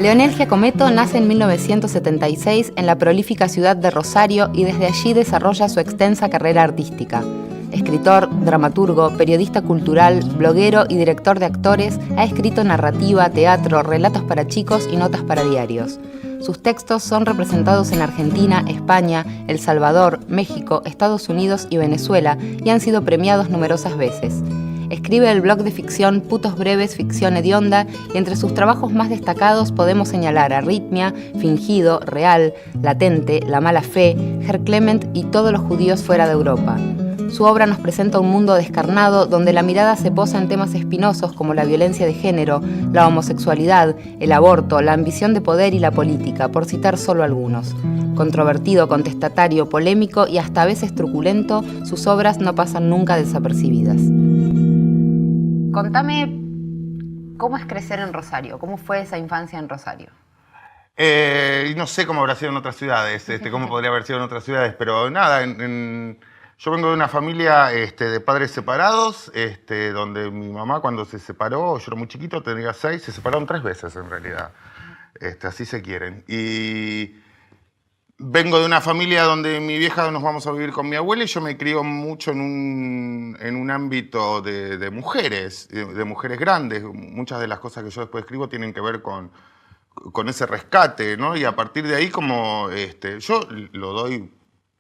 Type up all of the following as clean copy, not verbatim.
Leonel Giacometto nace en 1976 en la prolífica ciudad de Rosario y desde allí desarrolla su extensa carrera artística. Escritor, dramaturgo, periodista cultural, bloguero y director de actores, ha escrito narrativa, teatro, relatos para chicos y notas para diarios. Sus textos son representados en Argentina, España, El Salvador, México, Estados Unidos y Venezuela y han sido premiados numerosas veces. Escribe el blog de ficción Putos Breves, Ficción Hedionda, y entre sus trabajos más destacados podemos señalar Arritmia, Fingido, Real, Latente, La Mala Fe, Herr Clement y Todos los judíos fuera de Europa. Su obra nos presenta un mundo descarnado donde la mirada se posa en temas espinosos como la violencia de género, la homosexualidad, el aborto, la ambición de poder y la política, por citar solo algunos. Controvertido, contestatario, polémico y hasta a veces truculento, sus obras no pasan nunca desapercibidas. Contame, ¿cómo es crecer en Rosario? ¿Cómo fue esa infancia en Rosario? No sé cómo habrá sido en otras ciudades, cómo podría haber sido en otras ciudades, pero nada, yo vengo de una familia de padres separados, donde mi mamá cuando se separó, yo era muy chiquito, tenía 6, se separaron 3 veces en realidad, así se quieren. Y vengo de una familia donde mi vieja nos vamos a vivir con mi abuela y yo me crío mucho en un ámbito de mujeres grandes. Muchas de las cosas que yo después escribo tienen que ver con ese rescate, ¿no? Y a partir de ahí como yo lo doy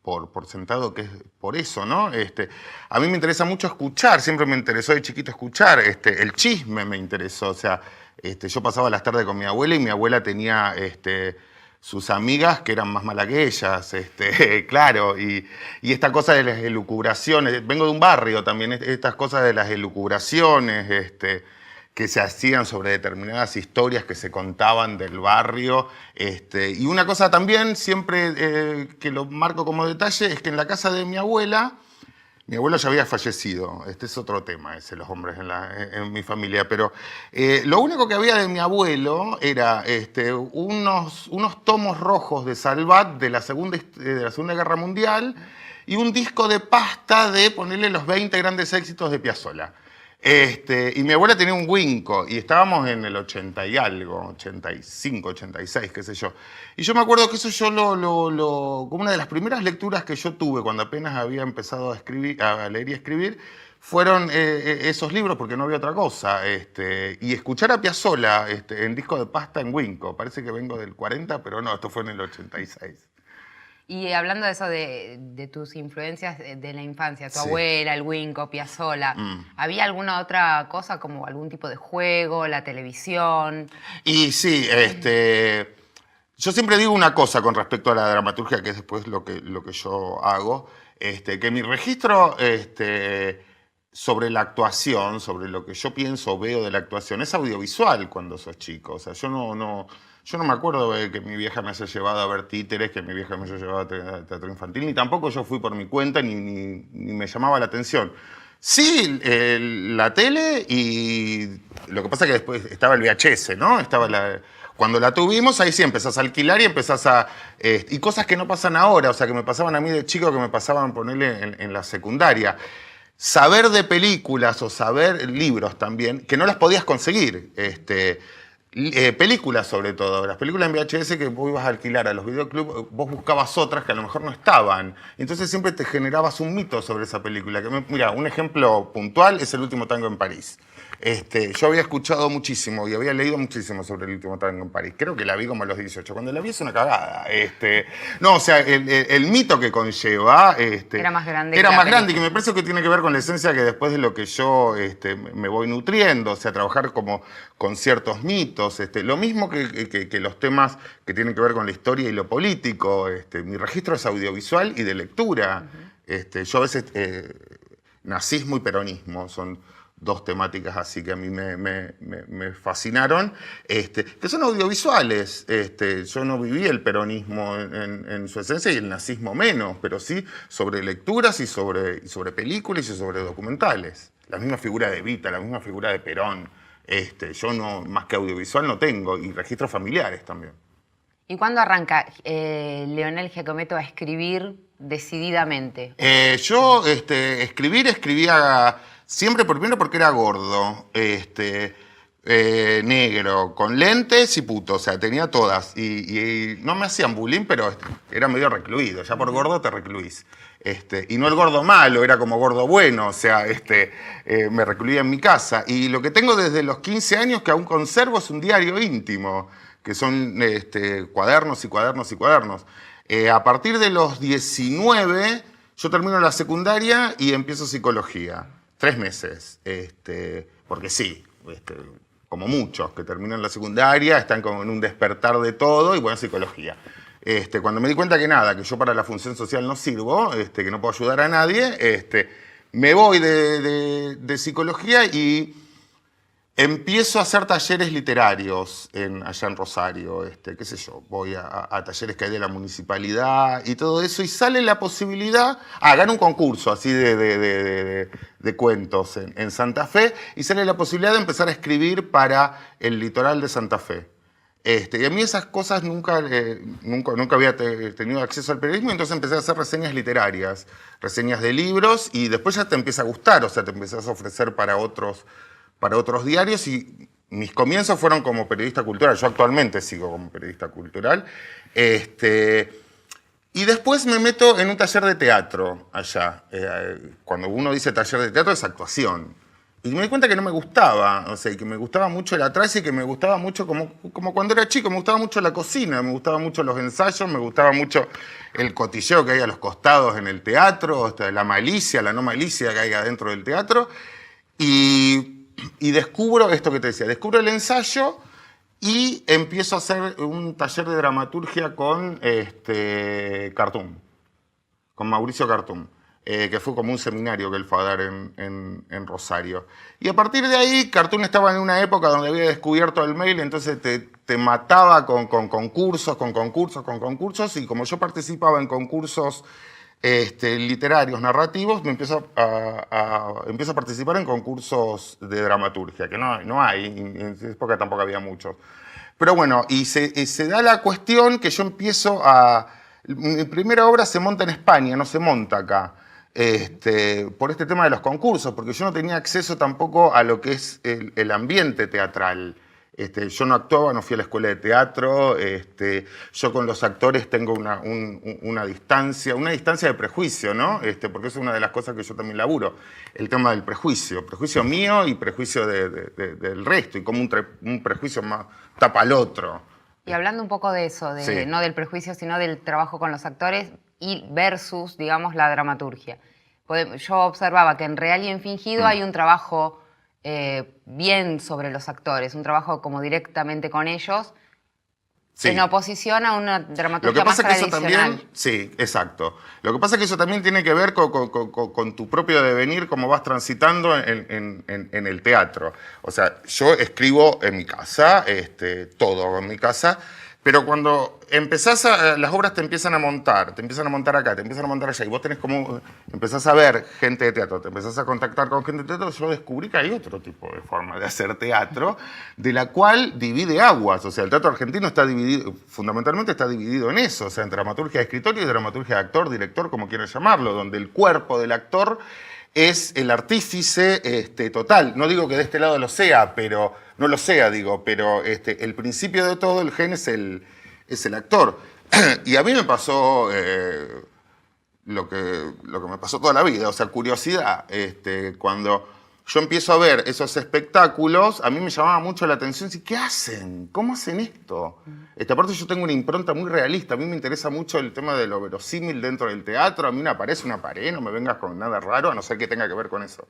por sentado que es por eso, ¿no? A mí me interesa mucho escuchar, siempre me interesó de chiquito escuchar, el chisme me interesó, o sea, yo pasaba las tardes con mi abuela y mi abuela tenía sus amigas que eran más malas que ellas, claro, y esta cosa de las elucubraciones, vengo de un barrio también, estas cosas de las elucubraciones, que se hacían sobre determinadas historias que se contaban del barrio. Y una cosa también, siempre que lo marco como detalle, es que en la casa de mi abuelo ya había fallecido. Este es otro tema, los hombres en mi familia. Pero lo único que había de mi abuelo era unos tomos rojos de Salvat de la Segunda Guerra Mundial y un disco de pasta de ponerle los 20 grandes éxitos de Piazzolla. Y mi abuela tenía un Winco y estábamos en el 80 y algo, 85, 86, qué sé yo. Y yo me acuerdo que eso yo como una de las primeras lecturas que yo tuve cuando apenas había empezado a leer y escribir, fueron esos libros porque no había otra cosa. Y escuchar a Piazzolla en disco de pasta en Winco. Parece que vengo del 40, pero no, esto fue en el 86. Y hablando de eso, de tus influencias de la infancia, tu Sí. abuela, el Winco, Piazzolla, ¿había alguna otra cosa como algún tipo de juego, la televisión? Y sí, yo siempre digo una cosa con respecto a la dramaturgia, que es después lo que yo hago, que mi registro sobre la actuación, sobre lo que yo pienso o veo de la actuación, es audiovisual cuando sos chico. O sea, yo no me acuerdo de que mi vieja me haya llevado a ver títeres, que mi vieja me haya llevado a teatro infantil, ni tampoco yo fui por mi cuenta, ni me llamaba la atención. Sí, la tele y lo que pasa es que después estaba el VHS, ¿no? Cuando la tuvimos, ahí sí empezás a alquilar y empezás y cosas que no pasan ahora, o sea, que me pasaban a mí de chico, que me pasaban, ponerle en la secundaria. Saber de películas o saber libros también, que no las podías conseguir. Películas sobre todo, las películas en VHS que vos ibas a alquilar a los videoclubs, vos buscabas otras que a lo mejor no estaban. Entonces siempre te generabas un mito sobre esa película. Mira, un ejemplo puntual es El último tango en París. Yo había escuchado muchísimo y había leído muchísimo sobre El último tango en París. Creo que la vi como a los 18. Cuando la vi es una cagada. No, o sea, el mito que conlleva Era más grande. Era más grande y que me parece que tiene que ver con la esencia que después de lo que yo me voy nutriendo. O sea, trabajar como con ciertos mitos. Lo mismo que los temas que tienen que ver con la historia y lo político. Mi registro es audiovisual y de lectura. Yo a veces... nazismo y peronismo son dos temáticas así que a mí me fascinaron, que son audiovisuales. Yo no viví el peronismo en su esencia y el nazismo menos, pero sí sobre lecturas y sobre películas y sobre documentales. La misma figura de Evita, la misma figura de Perón. Yo no, más que audiovisual no tengo, y registros familiares también. ¿Y cuándo arranca Leonel Giacometto a escribir decididamente? Yo escribía siempre primero porque era gordo. negro, con lentes y puto, o sea, tenía todas. Y no me hacían bullying, pero era medio recluido. Ya por gordo te recluís. Y no el gordo malo, era como gordo bueno, o sea, me recluía en mi casa. Y lo que tengo desde los 15 años que aún conservo es un diario íntimo, que son cuadernos y cuadernos y cuadernos. A partir de los 19, yo termino la secundaria y empiezo psicología. 3 meses, porque sí, como muchos que terminan la secundaria, están como en un despertar de todo y bueno, psicología. Cuando me di cuenta que nada, que yo para la función social no sirvo, que no puedo ayudar a nadie, me voy de psicología y empiezo a hacer talleres literarios allá en Rosario, qué sé yo, voy a talleres que hay de la municipalidad y todo eso, y sale la posibilidad, gano un concurso así de cuentos en Santa Fe, y sale la posibilidad de empezar a escribir para el litoral de Santa Fe. Y a mí esas cosas nunca había tenido acceso al periodismo, entonces empecé a hacer reseñas literarias, reseñas de libros, y después ya te empieza a gustar, o sea, te empezás a ofrecer para otros diarios, y mis comienzos fueron como periodista cultural. Yo actualmente sigo como periodista cultural. Y después me meto en un taller de teatro allá. Cuando uno dice taller de teatro es actuación. Y me di cuenta que no me gustaba, o sea, que me gustaba mucho el atrás y que me gustaba mucho, como cuando era chico, me gustaba mucho la cocina, me gustaban mucho los ensayos, me gustaba mucho el cotilleo que hay a los costados en el teatro, la malicia, la no malicia que hay adentro del teatro. Y descubro esto que te decía, descubro el ensayo y empiezo a hacer un taller de dramaturgia con Cartoon, con Mauricio Cartoon, que fue como un seminario que él fue a dar en Rosario. Y a partir de ahí, Cartoon estaba en una época donde había descubierto el mail, entonces te mataba con concursos, y como yo participaba en concursos literarios, narrativos, me empiezo a participar en concursos de dramaturgia, que no hay, en esa época tampoco había muchos. Pero bueno, y se da la cuestión que yo empiezo mi primera obra se monta en España, no se monta acá, por este tema de los concursos, porque yo no tenía acceso tampoco a lo que es el ambiente teatral. Yo no actuaba, no fui a la escuela de teatro, yo con los actores tengo una distancia de prejuicio, ¿no? Porque es una de las cosas que yo también laburo, el tema del prejuicio mío y prejuicio del resto, y como un prejuicio más tapa al otro. Y hablando un poco de eso, Sí. no del prejuicio, sino del trabajo con los actores y versus, digamos, la dramaturgia. Yo observaba que en Real y en Fingido hay un trabajo bien sobre los actores, un trabajo como directamente con ellos, Sí. en oposición a una dramaturgia Lo que pasa más es que tradicional. eso también, sí, exacto. Lo que pasa es que eso también tiene que ver con tu propio devenir, cómo vas transitando en el teatro. O sea, yo escribo en mi casa, todo en mi casa, pero cuando las obras te empiezan a montar acá, te empiezan a montar allá, y vos empezás a ver gente de teatro, te empezás a contactar con gente de teatro, yo descubrí que hay otro tipo de forma de hacer teatro, de la cual divide aguas. O sea, el teatro argentino fundamentalmente está dividido en eso, o sea, en dramaturgia de escritorio y dramaturgia de actor, director, como quieras llamarlo, donde el cuerpo del actor es el artífice total. No digo que de este lado lo sea, pero no lo sea, digo, pero el principio de todo, el gen es el actor. Y a mí me pasó lo que me pasó toda la vida, o sea, curiosidad. Cuando yo empiezo a ver esos espectáculos, a mí me llamaba mucho la atención, ¿qué hacen? ¿Cómo hacen esto? Aparte yo tengo una impronta muy realista, a mí me interesa mucho el tema de lo verosímil dentro del teatro, a mí me aparece una pared, no me vengas con nada raro, a no ser que tenga que ver con eso.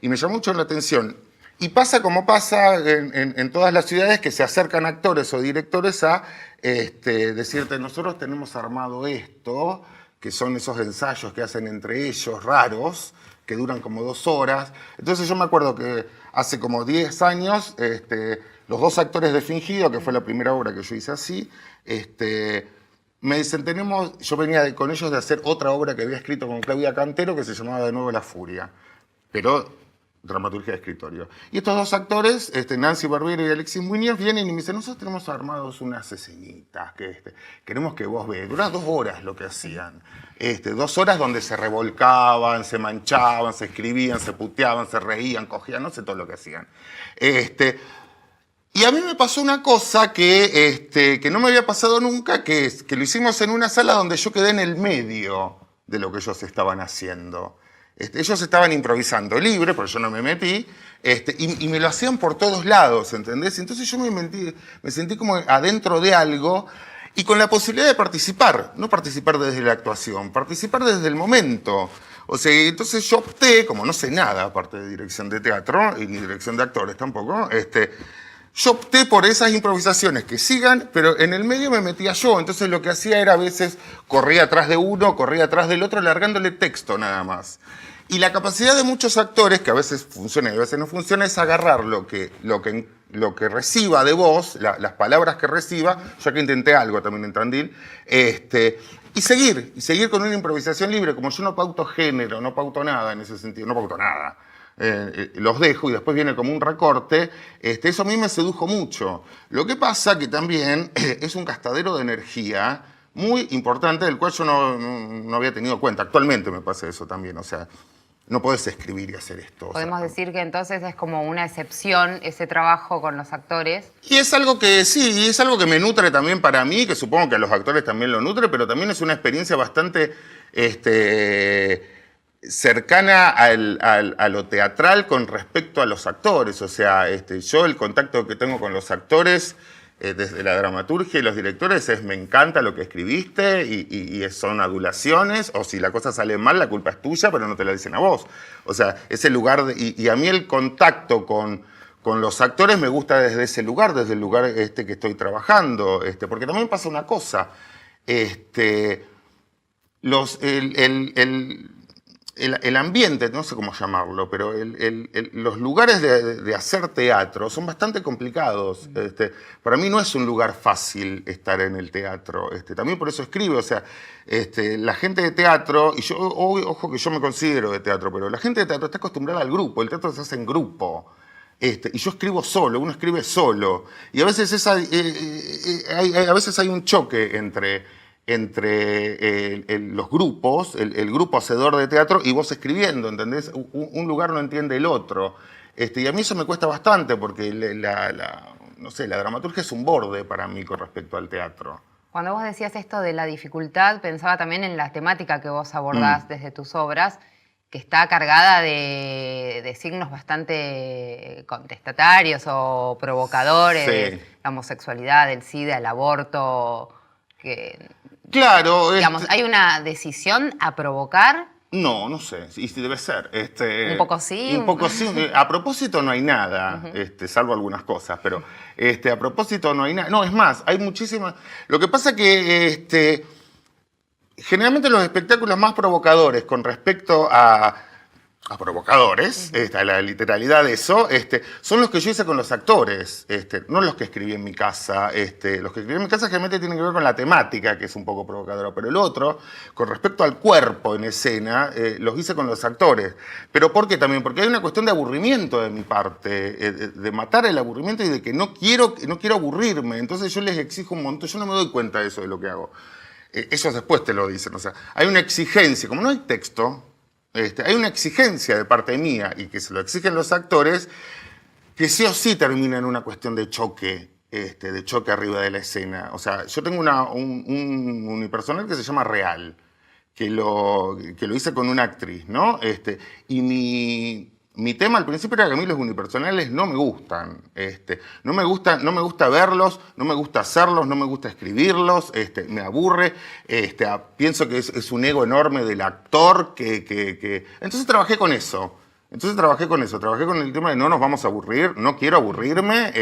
Y me llamó mucho la atención. Y pasa como pasa en todas las ciudades, que se acercan actores o directores a decirte, nosotros tenemos armado esto, que son esos ensayos que hacen entre ellos raros, que duran como 2 horas. Entonces yo me acuerdo que hace como 10 años, los 2 actores de Fingido, que fue la primera obra que yo hice así, me dicen, yo venía con ellos de hacer otra obra que había escrito con Claudia Cantero, que se llamaba De nuevo La Furia. Pero dramaturgia de escritorio. Y estos dos actores, Nancy Barbero y Alexis Muñoz, vienen y me dicen, nosotros tenemos armados unas escenitas que queremos que vos veas. Duraba 2 horas lo que hacían. 2 horas donde se revolcaban, se manchaban, se escribían, se puteaban, se reían, cogían, no sé todo lo que hacían. Y a mí me pasó una cosa que no me había pasado nunca, que es que lo hicimos en una sala donde yo quedé en el medio de lo que ellos estaban haciendo. Ellos estaban improvisando libre, porque yo no me metí, y me lo hacían por todos lados, ¿entendés? Entonces yo me sentí como adentro de algo y con la posibilidad de participar, no participar desde la actuación, participar desde el momento. O sea, entonces yo opté, como no sé nada, aparte de dirección de teatro y ni dirección de actores tampoco, yo opté por esas improvisaciones que sigan, pero en el medio me metía yo. Entonces lo que hacía era a veces corría atrás de uno, corría atrás del otro, largándole texto nada más. Y la capacidad de muchos actores, que a veces funciona y a veces no funciona, es agarrar lo que reciba de vos, las palabras que reciba, ya que intenté algo también en Tandil, y seguir con una improvisación libre. Como yo no pauto género, no pauto nada en ese sentido, no pauto nada. Los dejo y después viene como un recorte, eso a mí me sedujo mucho. Lo que pasa que también es un gastadero de energía muy importante, del cual yo no había tenido cuenta. Actualmente me pasa eso también, o sea, no podés escribir y hacer esto. Podemos decir que entonces es como una excepción ese trabajo con los actores. Y es algo que sí, es algo que me nutre también para mí, que supongo que a los actores también lo nutre, pero también es una experiencia bastante cercana a lo teatral con respecto a los actores. O sea, yo el contacto que tengo con los actores desde la dramaturgia y los directores es me encanta lo que escribiste y son adulaciones, o si la cosa sale mal la culpa es tuya, pero no te la dicen a vos. O sea, ese lugar, y a mí el contacto con los actores me gusta desde ese lugar, desde el lugar que estoy trabajando, porque también pasa una cosa, el ambiente, no sé cómo llamarlo, pero los lugares de hacer teatro son bastante complicados. Para mí no es un lugar fácil estar en el teatro. También por eso escribo. O sea, la gente de teatro, y yo, ojo que yo me considero de teatro, pero la gente de teatro está acostumbrada al grupo. El teatro se hace en grupo. Y yo escribo solo, uno escribe solo. Y a veces, a veces hay un choque entre los grupos, el grupo hacedor de teatro y vos escribiendo, ¿entendés? Un lugar no entiende el otro. Y a mí eso me cuesta bastante porque no sé, la dramaturgia es un borde para mí con respecto al teatro. Cuando vos decías esto de la dificultad, pensaba también en la temática que vos abordás desde tus obras, que está cargada de signos bastante contestatarios o provocadores, Sí. la homosexualidad, el SIDA, el aborto, que... Claro. Digamos, ¿hay una decisión a provocar? No sé, y si debe ser. Un poco sí. Un poco sí. A propósito no hay nada, salvo algunas cosas, pero a propósito no hay nada. No, es más, hay muchísimas... Lo que pasa que generalmente los espectáculos más provocadores con respecto a provocadores, a la literalidad de eso, son los que yo hice con los actores, no los que escribí en mi casa. Los que escribí en mi casa generalmente tienen que ver con la temática, que es un poco provocadora, pero el otro, con respecto al cuerpo en escena, los hice con los actores. ¿Pero por qué también? Porque hay una cuestión de aburrimiento de mi parte, de matar el aburrimiento y de que no quiero aburrirme. Entonces yo les exijo un montón, yo no me doy cuenta de eso, de lo que hago. Ellos después te lo dicen, o sea, hay una exigencia, como no hay texto, hay una exigencia de parte mía y que se lo exigen los actores que sí o sí termina en una cuestión de choque arriba de la escena. O sea, yo tengo un unipersonal que se llama Real, que lo hice con una actriz, ¿no? Y mi tema al principio era que a mí los unipersonales no me gustan. No me gusta verlos, no me gusta hacerlos, no me gusta escribirlos, me aburre. Pienso que es un ego enorme del actor que... Entonces trabajé con eso. Trabajé con el tema de no nos vamos a aburrir, no quiero aburrirme.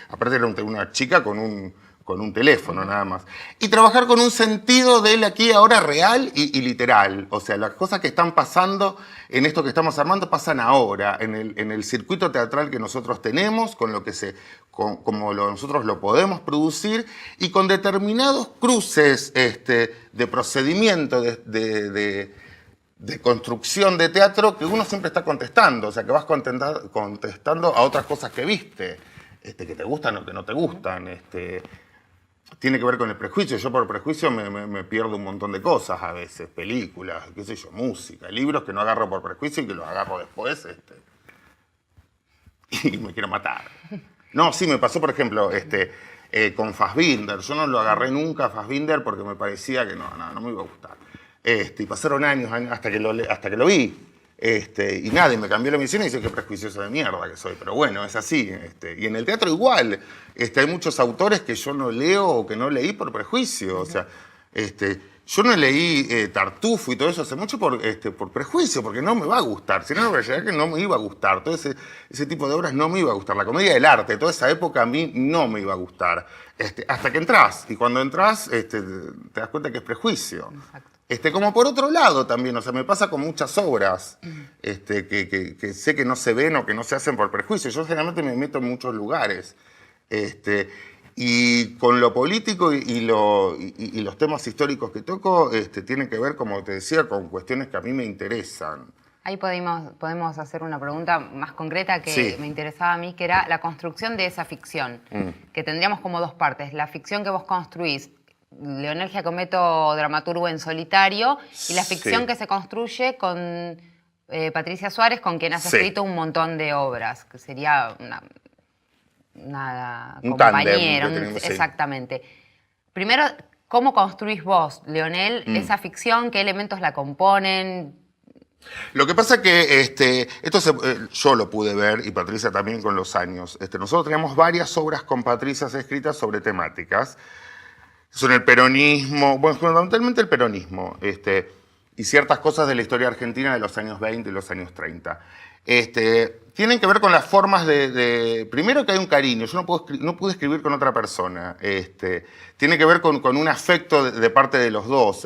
Aparte era una chica con un teléfono nada más. Y trabajar con un sentido del aquí y ahora real y literal. O sea, las cosas que están pasando en esto que estamos armando pasan ahora, en el circuito teatral que nosotros tenemos, como nosotros lo podemos producir, y con determinados cruces de procedimiento, de de construcción de teatro que uno siempre está contestando, o sea, que vas contestando a otras cosas que viste, que te gustan o que no te gustan. Tiene que ver con el prejuicio. Yo por prejuicio me pierdo un montón de cosas a veces, películas, qué sé yo, música, libros que no agarro por prejuicio y que los agarro después y me quiero matar. No, sí, me pasó, por ejemplo, con Fassbinder. Yo no lo agarré nunca a Fassbinder porque me parecía que no me iba a gustar. Y pasaron años hasta que lo vi. Y nada, y me cambió la misión y dice qué prejuicioso de mierda que soy. Pero bueno, es así. Y en el teatro igual. Hay muchos autores que yo no leo o que no leí por prejuicio. O sea, yo no leí Tartufo y todo eso hace mucho por prejuicio, porque no me va a gustar. Si no, me que no me iba a gustar. Todo ese tipo de obras no me iba a gustar. La comedia del arte, toda esa época a mí no me iba a gustar. Hasta que entras. Y cuando entras, te das cuenta que es prejuicio. Exacto. Como por otro lado también, o sea, me pasa con muchas obras que sé que no se ven o que no se hacen por prejuicio. Yo generalmente me meto en muchos lugares. Y con lo político y los temas históricos que toco, tienen que ver, como te decía, con cuestiones que a mí me interesan. Ahí podemos hacer una pregunta más concreta que sí. Me interesaba a mí, que era la construcción de esa ficción, que tendríamos como dos partes. La ficción que vos construís, Leonel Giacometto, dramaturgo en solitario, y la ficción sí. que se construye con Patricia Suárez, con quien has sí. escrito un montón de obras, que sería una un compañera. tándem Exactamente. Primero, ¿cómo construís vos, Leonel, esa ficción? ¿Qué elementos la componen? Lo que pasa que yo lo pude ver, y Patricia también con los años. Nosotros teníamos varias obras con Patricia escritas sobre temáticas. Sobre el peronismo, bueno, fundamentalmente el peronismo, y ciertas cosas de la historia argentina de los años 20 y los años 30. Tienen que ver con las formas primero que hay un cariño, yo no pude escribir con otra persona. Tiene que ver con un afecto de parte de los dos,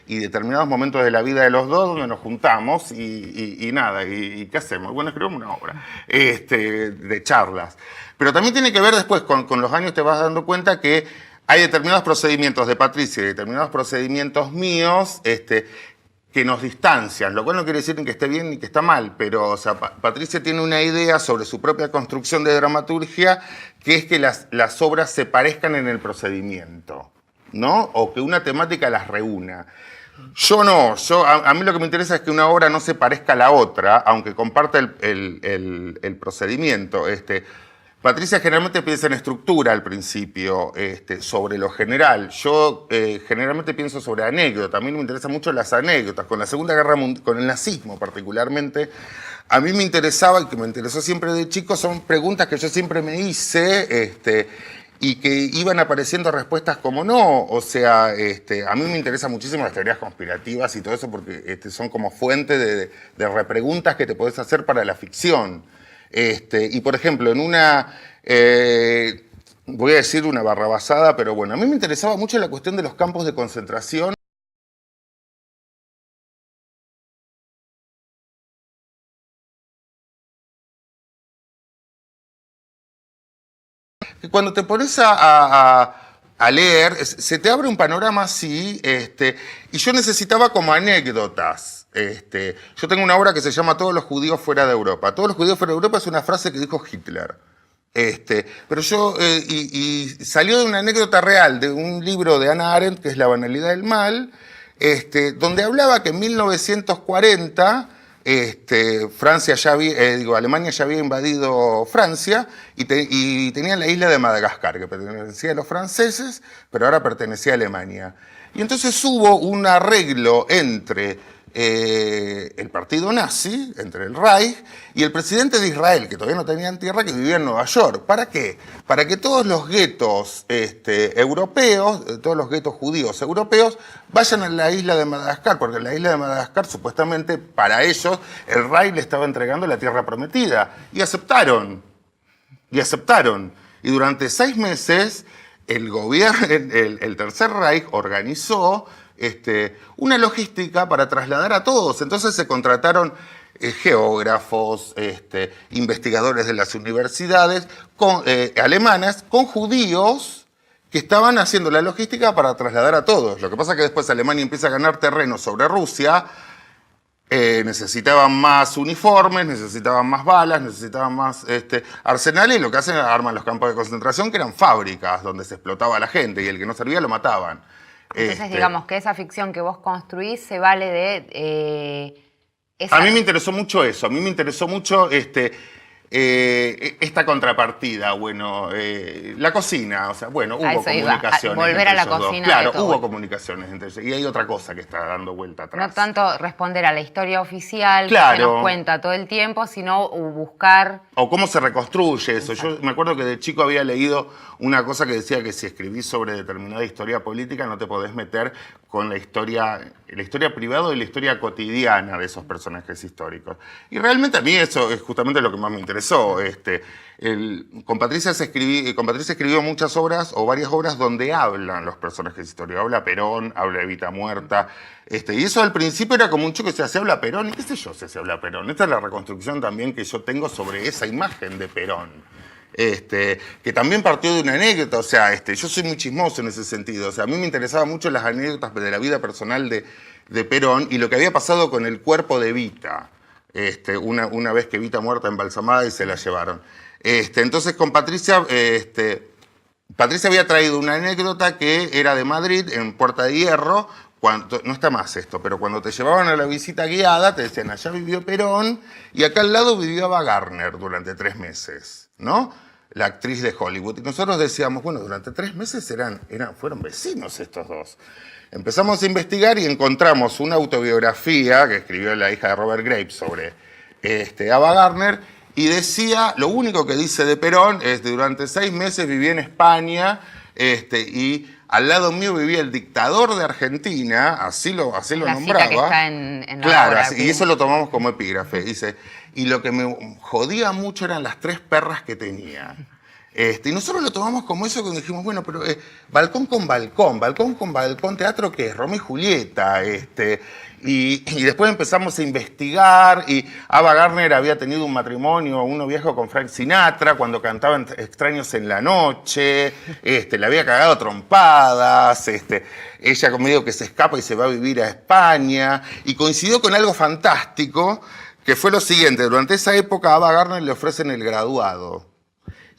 y determinados momentos de la vida de los dos donde nos juntamos y nada, y ¿qué hacemos? Bueno, escribimos una obra de charlas. Pero también tiene que ver después, con los años te vas dando cuenta que hay determinados procedimientos de Patricia y determinados procedimientos míos que nos distancian, lo cual no quiere decir ni que esté bien ni que está mal, pero o sea, Patricia tiene una idea sobre su propia construcción de dramaturgia, que es que las obras se parezcan en el procedimiento, ¿no? O que una temática las reúna. Yo no, a mí lo que me interesa es que una obra no se parezca a la otra, aunque comparta el procedimiento. Patricia generalmente piensa en estructura al principio, sobre lo general. Yo generalmente pienso sobre anécdotas. A mí me interesan mucho las anécdotas. Con la Segunda Guerra Mundial, con el nazismo particularmente, a mí me interesaba, y que me interesó siempre de chico, son preguntas que yo siempre me hice, y que iban apareciendo respuestas como no. O sea, a mí me interesan muchísimo las teorías conspirativas y todo eso, porque son como fuente de repreguntas que te podés hacer para la ficción. Y por ejemplo, en voy a decir una barrabasada, pero bueno, a mí me interesaba mucho la cuestión de los campos de concentración. Que cuando te pones a leer, se te abre un panorama así, y yo necesitaba como anécdotas. Yo tengo una obra que se llama Todos los judíos fuera de Europa. Todos los judíos fuera de Europa es una frase que dijo Hitler. Pero yo, y salió de una anécdota real, de un libro de Hannah Arendt, que es La banalidad del mal, donde hablaba que en 1940 Alemania ya había invadido Francia y tenía la isla de Madagascar, que pertenecía a los franceses, pero ahora pertenecía a Alemania. Y entonces hubo un arreglo entre el partido nazi, entre el Reich, y el presidente de Israel, que todavía no tenía en tierra, que vivía en Nueva York. ¿Para qué? Para que todos los guetos europeos, todos los guetos judíos europeos, vayan a la isla de Madagascar, porque en la isla de Madagascar, supuestamente, para ellos, el Reich le estaba entregando la tierra prometida. Y aceptaron. Y durante 6 meses, el gobierno, el Tercer Reich organizó una logística para trasladar a todos. Entonces se contrataron geógrafos, investigadores de las universidades alemanas con judíos que estaban haciendo la logística para trasladar a todos. Lo que pasa es que después Alemania empieza a ganar terreno sobre Rusia Necesitaban más uniformes, necesitaban más balas, necesitaban más arsenales, y lo que hacen es arman los campos de concentración, que eran fábricas donde se explotaba a la gente, y el que no servía lo mataban. Entonces, digamos que esa ficción que vos construís se vale de... A mí me interesó mucho eso, a mí me interesó mucho esta contrapartida, bueno, la cocina, o sea, bueno, hubo comunicaciones. Volver a la cocina. Claro, hubo comunicaciones entre ellos. Y hay otra cosa que está dando vuelta atrás. No tanto responder a la historia oficial claro, que se nos cuenta todo el tiempo, sino buscar... O cómo se reconstruye eso. Exacto. Yo me acuerdo que de chico había leído una cosa que decía que si escribís sobre determinada historia política no te podés meter con la historia privada y la historia cotidiana de esos personajes históricos. Y realmente a mí eso es justamente lo que más me interesó. Con Patricia escribió muchas obras, o varias obras, donde hablan los personajes históricos. Habla Perón, habla Evita Muerta. Y eso al principio era como un choque, se habla Perón, y qué sé yo si se habla Perón. Esta es la reconstrucción también que yo tengo sobre esa imagen de Perón. Que también partió de una anécdota, o sea, yo soy muy chismoso en ese sentido, o sea, a mí me interesaban mucho las anécdotas de la vida personal de Perón y lo que había pasado con el cuerpo de Evita, una vez que Evita muerta embalsamada y se la llevaron. Entonces con Patricia, Patricia había traído una anécdota que era de Madrid, en Puerta de Hierro, no está más esto, pero cuando te llevaban a la visita guiada, te decían, allá vivió Perón y acá al lado vivió Ava Gardner durante 3 meses, ¿no? La actriz de Hollywood. Y nosotros decíamos, bueno, durante 3 meses fueron vecinos estos dos. Empezamos a investigar y encontramos una autobiografía que escribió la hija de Robert Graves sobre Ava Gardner, y decía, lo único que dice de Perón es que durante 6 meses viví en España y al lado mío vivía el dictador de Argentina, así lo nombraba. Cita que está en la claro, obra, y eso lo tomamos como epígrafe. Dice, y lo que me jodía mucho eran las 3 perras que tenía. Y nosotros lo tomamos como eso, cuando dijimos, bueno, pero balcón con balcón, teatro que es Romeo y Julieta, y después empezamos a investigar, y Ava Gardner había tenido un matrimonio, uno viejo con Frank Sinatra, cuando cantaban Extraños en la Noche, le había cagado a trompadas, ella como digo que se escapa y se va a vivir a España, y coincidió con algo fantástico, que fue lo siguiente, durante esa época a Ava Gardner le ofrecen el graduado.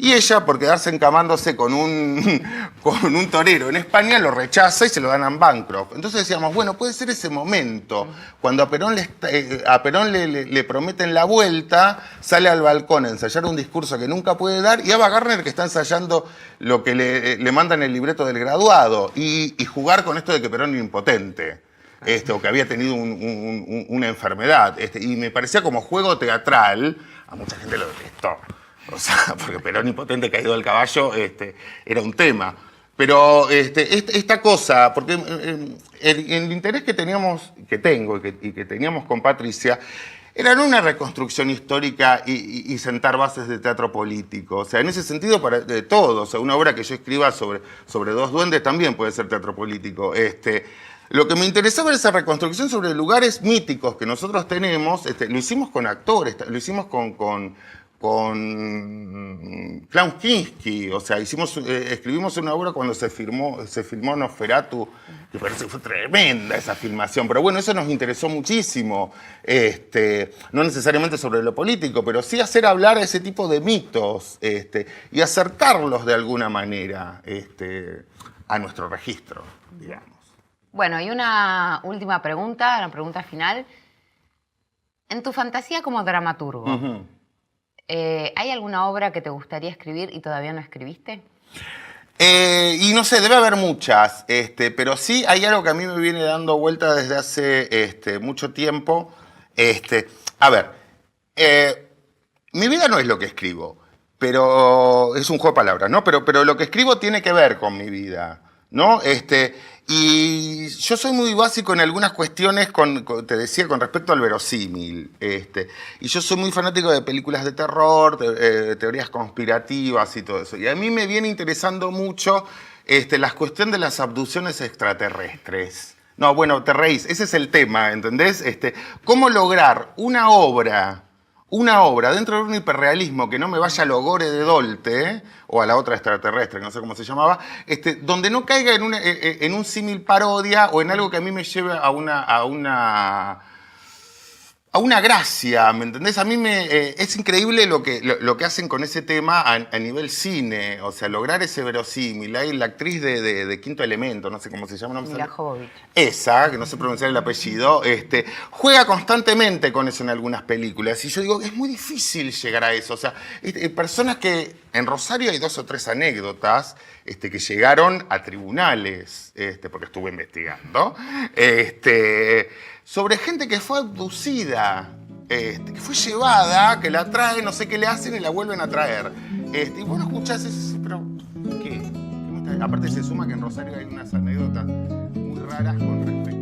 Y ella, por quedarse encamándose con un torero en España, lo rechaza y se lo dan a Bancroft. Entonces decíamos, bueno, puede ser ese momento, cuando a Perón le prometen la vuelta, sale al balcón a ensayar un discurso que nunca puede dar, y Ava Gardner que está ensayando lo que le mandan el libreto del graduado, y jugar con esto de que Perón era impotente. O que había tenido una enfermedad. Y me parecía como juego teatral, a mucha gente lo detestó. O sea, porque Perón impotente caído del caballo era un tema. Pero esta cosa, porque el interés que teníamos, que tengo y que teníamos con Patricia, era no una reconstrucción histórica y sentar bases de teatro político. O sea, en ese sentido, de todo. O sea, una obra que yo escriba sobre 2 duendes también puede ser teatro político. Lo que me interesaba era esa reconstrucción sobre lugares míticos que nosotros tenemos. Lo hicimos con actores, lo hicimos con Klaus Kinski, o sea, escribimos una obra cuando se filmó Nosferatu, que parece que fue tremenda esa filmación, pero bueno, eso nos interesó muchísimo, no necesariamente sobre lo político, pero sí hacer hablar a ese tipo de mitos, y acercarlos de alguna manera a nuestro registro, digamos. Bueno, y una última pregunta, la pregunta final. En tu fantasía como dramaturgo, ¿hay alguna obra que te gustaría escribir y todavía no escribiste? Y no sé, debe haber muchas, pero sí hay algo que a mí me viene dando vuelta desde hace mucho tiempo. A ver, mi vida no es lo que escribo, pero es un juego de palabras, ¿no? Pero lo que escribo tiene que ver con mi vida, ¿no? Y yo soy muy básico en algunas cuestiones, te decía, con respecto al verosímil. Y yo soy muy fanático de películas de terror, teorías conspirativas y todo eso. Y a mí me viene interesando mucho la cuestión de las abducciones extraterrestres. No, bueno, te reís, ese es el tema, ¿entendés? ¿Cómo lograr una obra dentro de un hiperrealismo que no me vaya a lo Gore de Dolte, o a la otra extraterrestre, que no sé cómo se llamaba, donde no caiga en un símil parodia o en algo que a mí me lleve a una a una gracia, ¿me entendés? A mí es increíble lo que hacen con ese tema a nivel cine, o sea, lograr ese verosímil. Hay la actriz de Quinto Elemento, no sé cómo se llama. Mila Jovovich. Esa, que no sé pronunciar el apellido, juega constantemente con eso en algunas películas. Y yo digo, es muy difícil llegar a eso. O sea, personas que en Rosario hay 2 o 3 anécdotas que llegaron a tribunales, porque estuve investigando, sobre gente que fue abducida, que fue llevada, que la traen, no sé qué le hacen y la vuelven a traer. Y vos no escuchás eso, pero ¿qué? Aparte se suma que en Rosario hay unas anécdotas muy raras con respecto